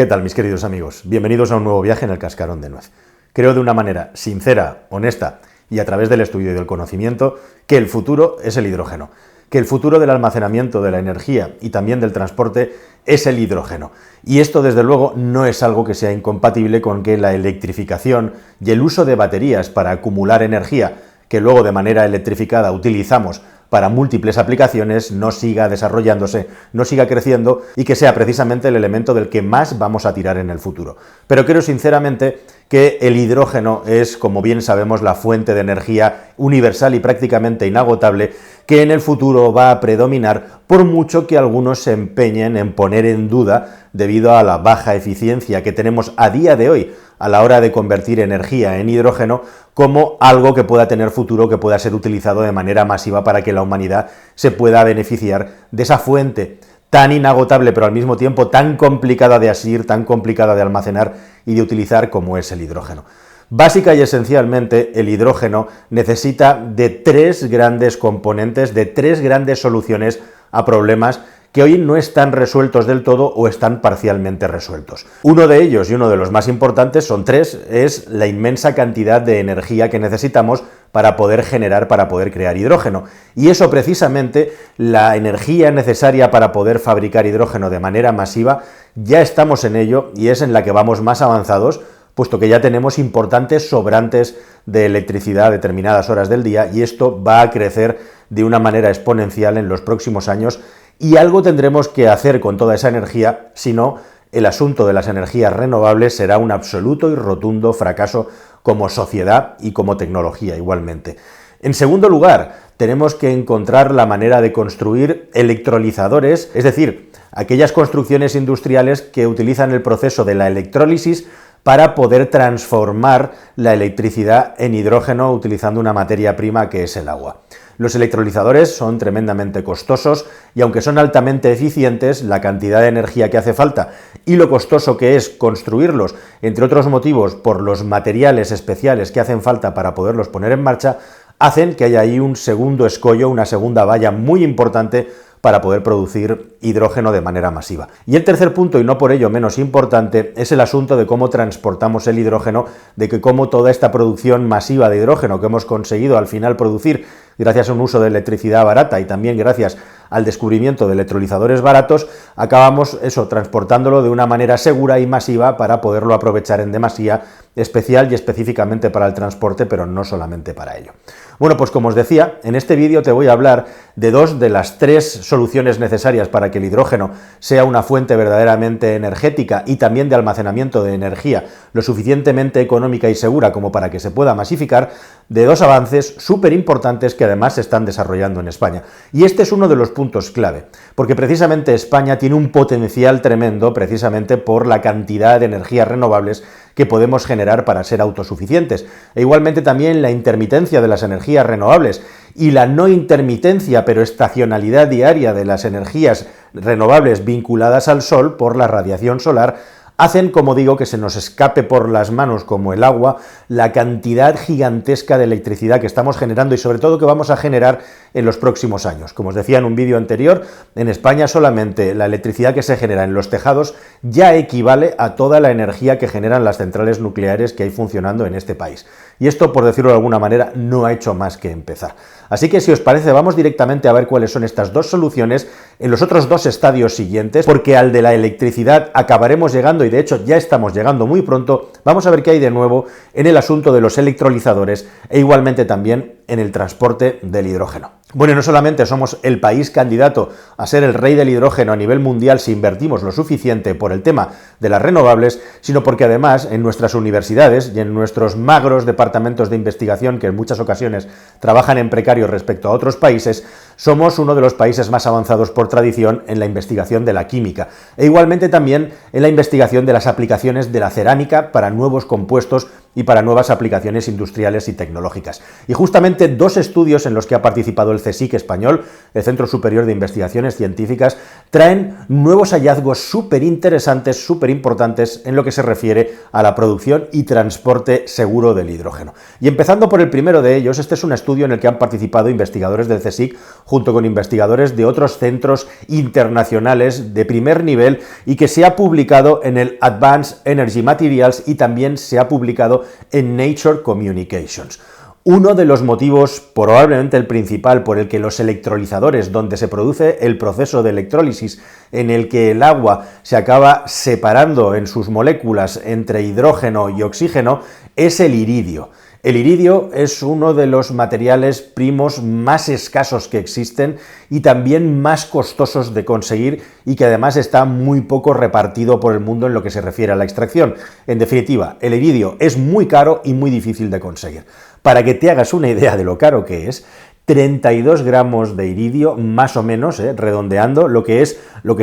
¿Qué tal, mis queridos amigos? Bienvenidos a un nuevo viaje en el cascarón de nuez. Creo de una manera sincera, honesta y a través del estudio y del conocimiento que el futuro es el hidrógeno, que el futuro del almacenamiento de la energía y también del transporte es el hidrógeno. Y esto, desde luego, no es algo que sea incompatible con que la electrificación y el uso de baterías para acumular energía, que luego de manera electrificada utilizamos para múltiples aplicaciones, no siga desarrollándose, no siga creciendo y que sea precisamente el elemento del que más vamos a tirar en el futuro. Pero creo sinceramente que el hidrógeno es, como bien sabemos, la fuente de energía universal y prácticamente inagotable que en el futuro va a predominar, por mucho que algunos se empeñen en poner en duda debido a la baja eficiencia que tenemos a día de hoy a la hora de convertir energía en hidrógeno como algo que pueda tener futuro, que pueda ser utilizado de manera masiva para que la humanidad se pueda beneficiar de esa fuente tan inagotable, pero al mismo tiempo tan complicada de asir, tan complicada de almacenar y de utilizar como es el hidrógeno. Básica y esencialmente, el hidrógeno necesita de tres grandes componentes, de tres grandes soluciones a problemas que hoy no están resueltos del todo o están parcialmente resueltos. Uno de ellos, y uno de los más importantes, son tres, es la inmensa cantidad de energía que necesitamos para poder generar, para poder crear hidrógeno. Y eso precisamente, la energía necesaria para poder fabricar hidrógeno de manera masiva, ya estamos en ello y es en la que vamos más avanzados, puesto que ya tenemos importantes sobrantes de electricidad a determinadas horas del día y esto va a crecer de una manera exponencial en los próximos años y algo tendremos que hacer con toda esa energía, si no, el asunto de las energías renovables será un absoluto y rotundo fracaso como sociedad y como tecnología igualmente. En segundo lugar, tenemos que encontrar la manera de construir electrolizadores, es decir, aquellas construcciones industriales que utilizan el proceso de la electrólisis para poder transformar la electricidad en hidrógeno utilizando una materia prima que es el agua. Los electrolizadores son tremendamente costosos y aunque son altamente eficientes, la cantidad de energía que hace falta y lo costoso que es construirlos, entre otros motivos por los materiales especiales que hacen falta para poderlos poner en marcha, hacen que haya ahí un segundo escollo, una segunda valla muy importante para poder producir hidrógeno de manera masiva. Y el tercer punto, y no por ello menos importante, es el asunto de cómo transportamos el hidrógeno, de que cómo toda esta producción masiva de hidrógeno que hemos conseguido al final producir gracias a un uso de electricidad barata y también gracias al descubrimiento de electrolizadores baratos, acabamos transportándolo de una manera segura y masiva para poderlo aprovechar en demasía, especial y específicamente para el transporte, pero no solamente para ello. Bueno, pues como os decía, en este vídeo te voy a hablar de dos de las tres soluciones necesarias para que el hidrógeno sea una fuente verdaderamente energética y también de almacenamiento de energía lo suficientemente económica y segura como para que se pueda masificar, de dos avances súper importantes que además se están desarrollando en España. Y este es uno de los puntos clave, porque precisamente España tiene un potencial tremendo precisamente por la cantidad de energías renovables que podemos generar para ser autosuficientes. E igualmente también la intermitencia de las energías renovables y la no intermitencia, pero estacionalidad diaria de las energías renovables vinculadas al sol por la radiación solar, hacen, como digo, que se nos escape por las manos como el agua la cantidad gigantesca de electricidad que estamos generando y sobre todo que vamos a generar en los próximos años. Como os decía en un vídeo anterior, en España solamente la electricidad que se genera en los tejados ya equivale a toda la energía que generan las centrales nucleares que hay funcionando en este país. Y esto, por decirlo de alguna manera, no ha hecho más que empezar. Así que si os parece, vamos directamente a ver cuáles son estas dos soluciones en los otros dos estadios siguientes, porque al de la electricidad acabaremos llegando y de hecho ya estamos llegando muy pronto. Vamos a ver qué hay de nuevo en el asunto de los electrolizadores e igualmente también en el transporte del hidrógeno. Bueno, no solamente somos el país candidato a ser el rey del hidrógeno a nivel mundial si invertimos lo suficiente por el tema de las renovables, sino porque además en nuestras universidades y en nuestros magros departamentos de investigación, que en muchas ocasiones trabajan en precario respecto a otros países, somos uno de los países más avanzados por tradición en la investigación de la química e igualmente también en la investigación de las aplicaciones de la cerámica para nuevos compuestos y para nuevas aplicaciones industriales y tecnológicas. Y justamente dos estudios en los que ha participado el CSIC español, el Centro Superior de Investigaciones Científicas, traen nuevos hallazgos súper interesantes, súper importantes en lo que se refiere a la producción y transporte seguro del hidrógeno. Y empezando por el primero de ellos, este es un estudio en el que han participado investigadores del CSIC junto con investigadores de otros centros internacionales de primer nivel y que se ha publicado en el Advanced Energy Materials y también se ha publicado en Nature Communications. Uno de los motivos, probablemente el principal, por el que los electrolizadores, donde se produce el proceso de electrólisis en el que el agua se acaba separando en sus moléculas entre hidrógeno y oxígeno, es el iridio. El iridio es uno de los materiales primos más escasos que existen y también más costosos de conseguir y que además está muy poco repartido por el mundo en lo que se refiere a la extracción. En definitiva, el iridio es muy caro y muy difícil de conseguir. Para que te hagas una idea de lo caro que es, 32 gramos de iridio, más o menos, redondeando, lo que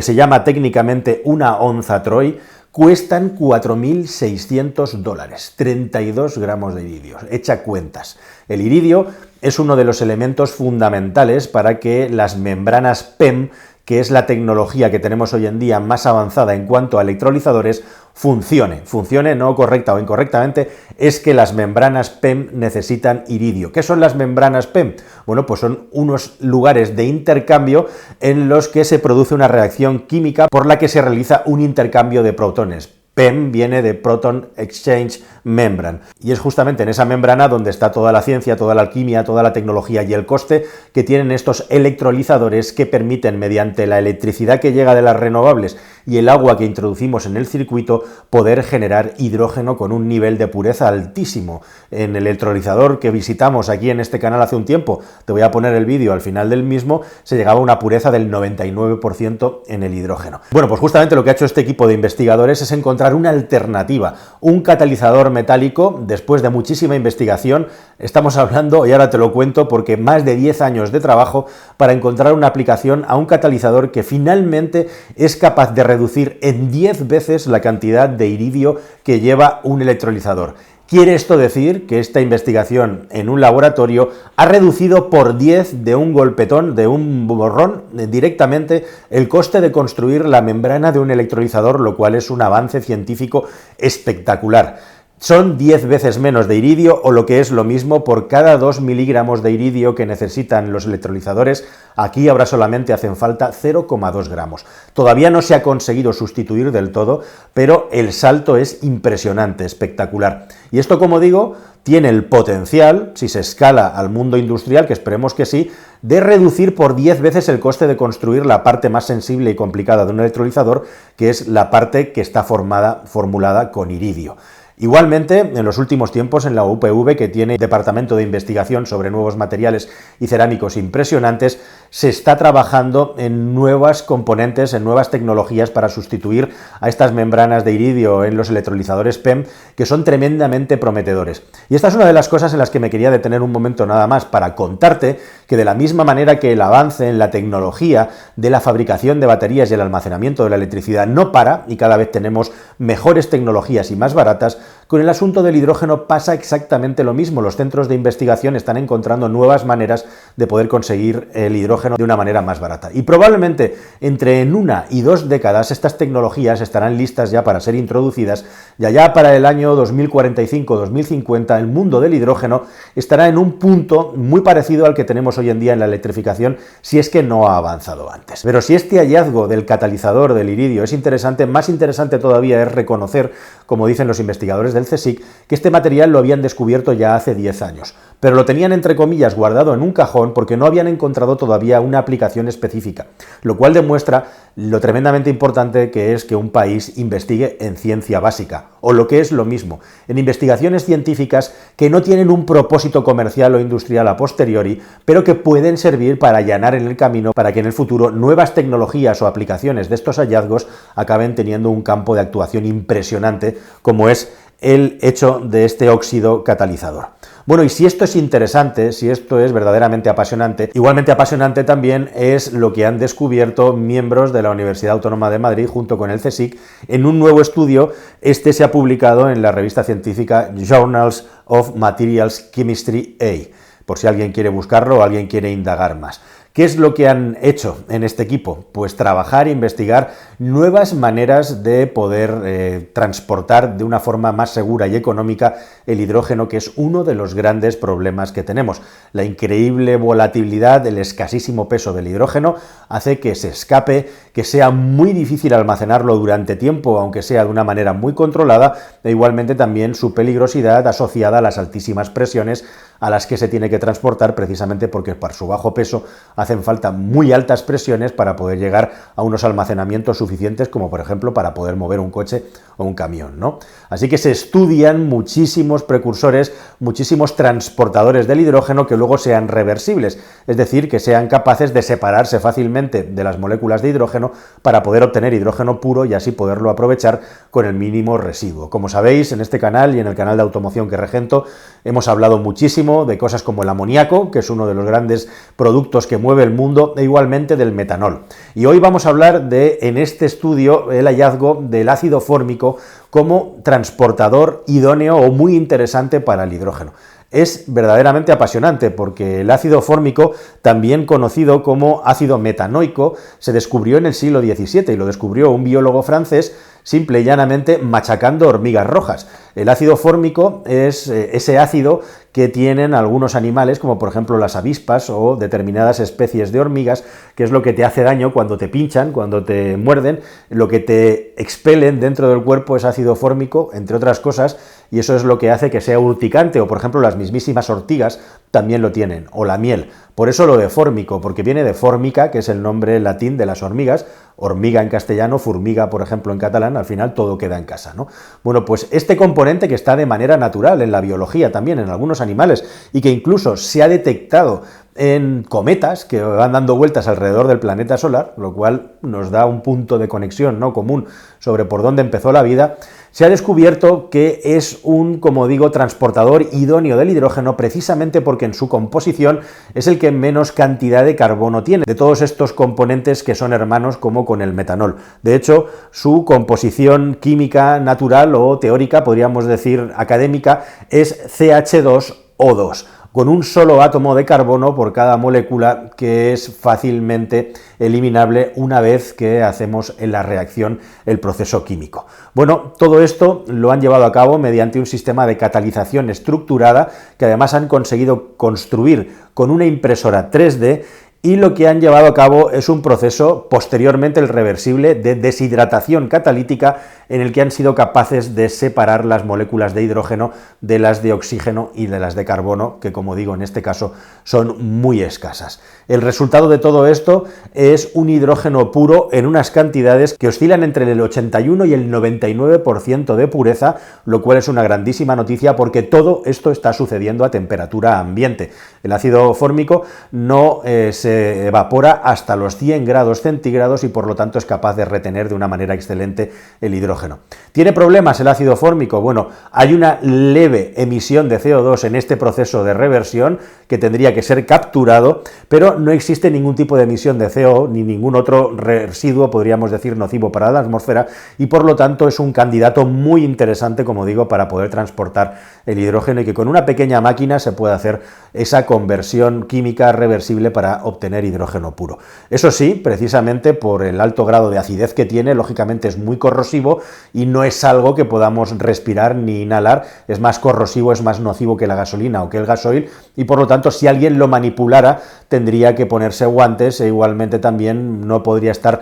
se llama técnicamente una onza Troy, cuestan $4.600, 32 gramos de iridio, echa cuentas. El iridio es uno de los elementos fundamentales para que las membranas PEM, que es la tecnología que tenemos hoy en día más avanzada en cuanto a electrolizadores, funcione no correcta o incorrectamente, es que las membranas PEM necesitan iridio. ¿Qué son las membranas PEM? Bueno, pues son unos lugares de intercambio en los que se produce una reacción química por la que se realiza un intercambio de protones. PEM viene de Proton Exchange Membrane, y es justamente en esa membrana donde está toda la ciencia, toda la alquimia, toda la tecnología y el coste que tienen estos electrolizadores que permiten, mediante la electricidad que llega de las renovables y el agua que introducimos en el circuito, poder generar hidrógeno con un nivel de pureza altísimo. En el electrolizador que visitamos aquí en este canal hace un tiempo, te voy a poner el vídeo al final del mismo, se llegaba a una pureza del 99% en el hidrógeno. Bueno, pues justamente lo que ha hecho este equipo de investigadores es encontrar una alternativa, un catalizador metálico. Después de muchísima investigación, estamos hablando, y ahora te lo cuento, porque más de 10 años de trabajo para encontrar una aplicación a un catalizador que finalmente es capaz de reducir en 10 veces la cantidad de iridio que lleva un electrolizador. Quiere esto decir que esta investigación en un laboratorio ha reducido por 10 de un golpetón, de un borrón, directamente el coste de construir la membrana de un electrolizador, lo cual es un avance científico espectacular. Son 10 veces menos de iridio, o lo que es lo mismo, por cada 2 miligramos de iridio que necesitan los electrolizadores, aquí ahora solamente hacen falta 0,2 gramos. Todavía no se ha conseguido sustituir del todo, pero el salto es impresionante, espectacular. Y esto, como digo, tiene el potencial, si se escala al mundo industrial, que esperemos que sí, de reducir por 10 veces el coste de construir la parte más sensible y complicada de un electrolizador, que es la parte que está formulada con iridio. Igualmente, en los últimos tiempos, en la UPV, que tiene departamento de investigación sobre nuevos materiales y cerámicos impresionantes, se está trabajando en nuevas componentes, en nuevas tecnologías para sustituir a estas membranas de iridio en los electrolizadores PEM, que son tremendamente prometedores. Y esta es una de las cosas en las que me quería detener un momento nada más, para contarte que de la misma manera que el avance en la tecnología de la fabricación de baterías y el almacenamiento de la electricidad no para, y cada vez tenemos mejores tecnologías y más baratas, con el asunto del hidrógeno pasa exactamente lo mismo. Los centros de investigación están encontrando nuevas maneras de poder conseguir el hidrógeno de una manera más barata. Y probablemente entre 1 y 2 décadas estas tecnologías estarán listas ya para ser introducidas, y allá para el año 2045-2050 el mundo del hidrógeno estará en un punto muy parecido al que tenemos hoy en día en la electrificación, si es que no ha avanzado antes. Pero si este hallazgo del catalizador del iridio es interesante, más interesante todavía es reconocer, como dicen los investigadores del CSIC, que este material lo habían descubierto ya hace 10 años, pero lo tenían entre comillas guardado en un cajón porque no habían encontrado todavía una aplicación específica, lo cual demuestra lo tremendamente importante que es que un país investigue en ciencia básica, o lo que es lo mismo, en investigaciones científicas que no tienen un propósito comercial o industrial a posteriori, pero que pueden servir para allanar en el camino para que en el futuro nuevas tecnologías o aplicaciones de estos hallazgos acaben teniendo un campo de actuación impresionante, como es el hecho de este óxido catalizador. Bueno, y si esto es interesante, si esto es verdaderamente apasionante, igualmente apasionante también es lo que han descubierto miembros de la Universidad Autónoma de Madrid junto con el CSIC en un nuevo estudio. Este se ha publicado en la revista científica Journals of Materials Chemistry A, por si alguien quiere buscarlo o alguien quiere indagar más. ¿Qué es lo que han hecho en este equipo? Pues trabajar e investigar nuevas maneras de poder transportar de una forma más segura y económica el hidrógeno, que es uno de los grandes problemas que tenemos. La increíble volatilidad, el escasísimo peso del hidrógeno hace que se escape, que sea muy difícil almacenarlo durante tiempo, aunque sea de una manera muy controlada, e igualmente también su peligrosidad asociada a las altísimas presiones a las que se tiene que transportar, precisamente porque por su bajo peso hacen falta muy altas presiones para poder llegar a unos almacenamientos suficientes, como por ejemplo para poder mover un coche o un camión, ¿no? Así que se estudian muchísimos precursores, muchísimos transportadores del hidrógeno que luego sean reversibles, es decir, que sean capaces de separarse fácilmente de las moléculas de hidrógeno para poder obtener hidrógeno puro y así poderlo aprovechar con el mínimo residuo. Como sabéis, en este canal y en el canal de automoción que regento hemos hablado muchísimo de cosas como el amoníaco, que es uno de los grandes productos que mueve el mundo, e igualmente del metanol. Y hoy vamos a hablar de, en este estudio, el hallazgo del ácido fórmico como transportador idóneo o muy interesante para el hidrógeno. Es verdaderamente apasionante porque el ácido fórmico, también conocido como ácido metanoico, se descubrió en el siglo XVII y lo descubrió un biólogo francés simple y llanamente machacando hormigas rojas. El ácido fórmico es ese ácido que tienen algunos animales, como por ejemplo las avispas o determinadas especies de hormigas, que es lo que te hace daño cuando te pinchan, cuando te muerden, lo que te expelen dentro del cuerpo es ácido fórmico, entre otras cosas, y eso es lo que hace que sea urticante, o por ejemplo las mismísimas ortigas también lo tienen, o la miel. Por eso lo de fórmico, porque viene de fórmica, que es el nombre latín de las hormigas, hormiga en castellano, formiga, por ejemplo, en catalán, al final todo queda en casa, ¿no? Bueno, pues este componente que está de manera natural en la biología también, en algunos animales, y que incluso se ha detectado en cometas que van dando vueltas alrededor del planeta solar, lo cual nos da un punto de conexión, ¿no?, común sobre por dónde empezó la vida. Se ha descubierto que es un, como digo, transportador idóneo del hidrógeno precisamente porque en su composición es el que menos cantidad de carbono tiene, de todos estos componentes que son hermanos como con el metanol. De hecho, su composición química natural o teórica, podríamos decir académica, es CH2O2. Con un solo átomo de carbono por cada molécula, que es fácilmente eliminable una vez que hacemos en la reacción el proceso químico. Bueno, todo esto lo han llevado a cabo mediante un sistema de catalización estructurada que además han conseguido construir con una impresora 3D, y lo que han llevado a cabo es un proceso posteriormente el reversible de deshidratación catalítica en el que han sido capaces de separar las moléculas de hidrógeno de las de oxígeno y de las de carbono, que como digo en este caso son muy escasas. El resultado de todo esto es un hidrógeno puro en unas cantidades que oscilan entre el 81 y el 99% de pureza, lo cual es una grandísima noticia porque todo esto está sucediendo a temperatura ambiente. El ácido fórmico no se evapora hasta los 100 grados centígrados y por lo tanto es capaz de retener de una manera excelente el hidrógeno. ¿Tiene problemas el ácido fórmico? Bueno, hay una leve emisión de CO2 en este proceso de reversión que tendría que ser capturado, pero no existe ningún tipo de emisión de CO ni ningún otro residuo, podríamos decir, nocivo para la atmósfera, y por lo tanto es un candidato muy interesante, como digo, para poder transportar el hidrógeno y que con una pequeña máquina se puede hacer esa conversión química reversible para obtener hidrógeno puro. Eso sí, precisamente por el alto grado de acidez que tiene, lógicamente es muy corrosivo y no es algo que podamos respirar ni inhalar, es más corrosivo, es más nocivo que la gasolina o que el gasoil, y por lo tanto si alguien lo manipulara tendría que ponerse guantes e igualmente también no podría estar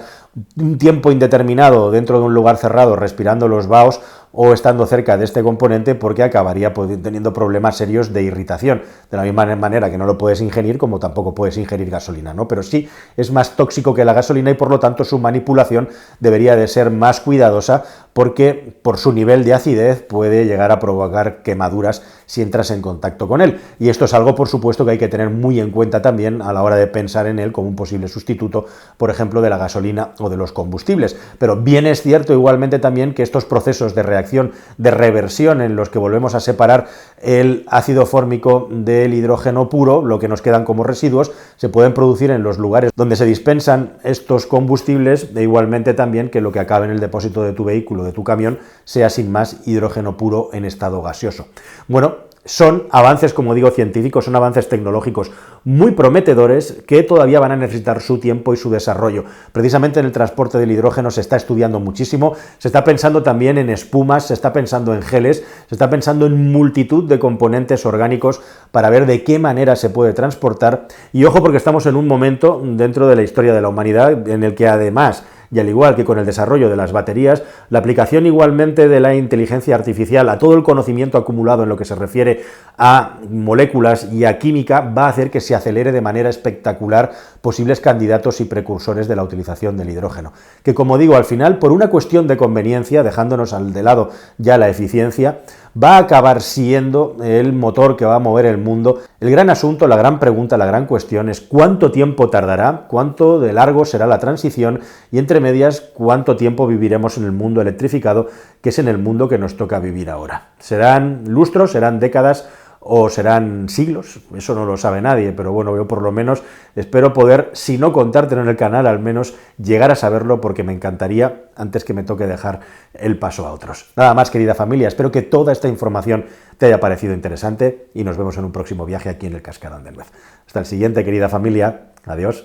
un tiempo indeterminado dentro de un lugar cerrado respirando los vaos o estando cerca de este componente, porque acabaría teniendo problemas serios de irritación, de la misma manera que no lo puedes ingerir como tampoco puedes ingerir gasolina, ¿no? Pero sí es más tóxico que la gasolina y por lo tanto su manipulación debería de ser más cuidadosa, porque por su nivel de acidez puede llegar a provocar quemaduras si entras en contacto con él. Y esto es algo, por supuesto, que hay que tener muy en cuenta también a la hora de pensar en él como un posible sustituto, por ejemplo, de la gasolina o de los combustibles. Pero bien es cierto igualmente también que estos procesos de reacción, de reversión en los que volvemos a separar el ácido fórmico del hidrógeno puro, lo que nos quedan como residuos, se pueden producir en los lugares donde se dispensan estos combustibles, e igualmente también que lo que acabe en el depósito de tu vehículo, de tu camión, sea sin más hidrógeno puro en estado gaseoso. Bueno, son avances, como digo, científicos, son avances tecnológicos muy prometedores que todavía van a necesitar su tiempo y su desarrollo. Precisamente en el transporte del hidrógeno se está estudiando muchísimo, se está pensando también en espumas, se está pensando en geles, se está pensando en multitud de componentes orgánicos para ver de qué manera se puede transportar. Y ojo, porque estamos en un momento dentro de la historia de la humanidad en el que además, y al igual que con el desarrollo de las baterías, la aplicación igualmente de la inteligencia artificial a todo el conocimiento acumulado en lo que se refiere a moléculas y a química va a hacer que se acelere de manera espectacular posibles candidatos y precursores de la utilización del hidrógeno. Que, como digo, al final, por una cuestión de conveniencia, dejándonos de lado ya la eficiencia, va a acabar siendo el motor que va a mover el mundo. El gran asunto, la gran pregunta, la gran cuestión es cuánto tiempo tardará, cuánto de largo será la transición y, entre medias, cuánto tiempo viviremos en el mundo electrificado, que es en el mundo que nos toca vivir ahora. ¿Serán lustros, serán décadas o serán siglos? Eso no lo sabe nadie, pero bueno, yo por lo menos espero poder, si no contártelo en el canal, al menos llegar a saberlo, porque me encantaría antes que me toque dejar el paso a otros. Nada más, querida familia, espero que toda esta información te haya parecido interesante y nos vemos en un próximo viaje aquí en el Cascarón de Nuez. Hasta el siguiente, querida familia. Adiós.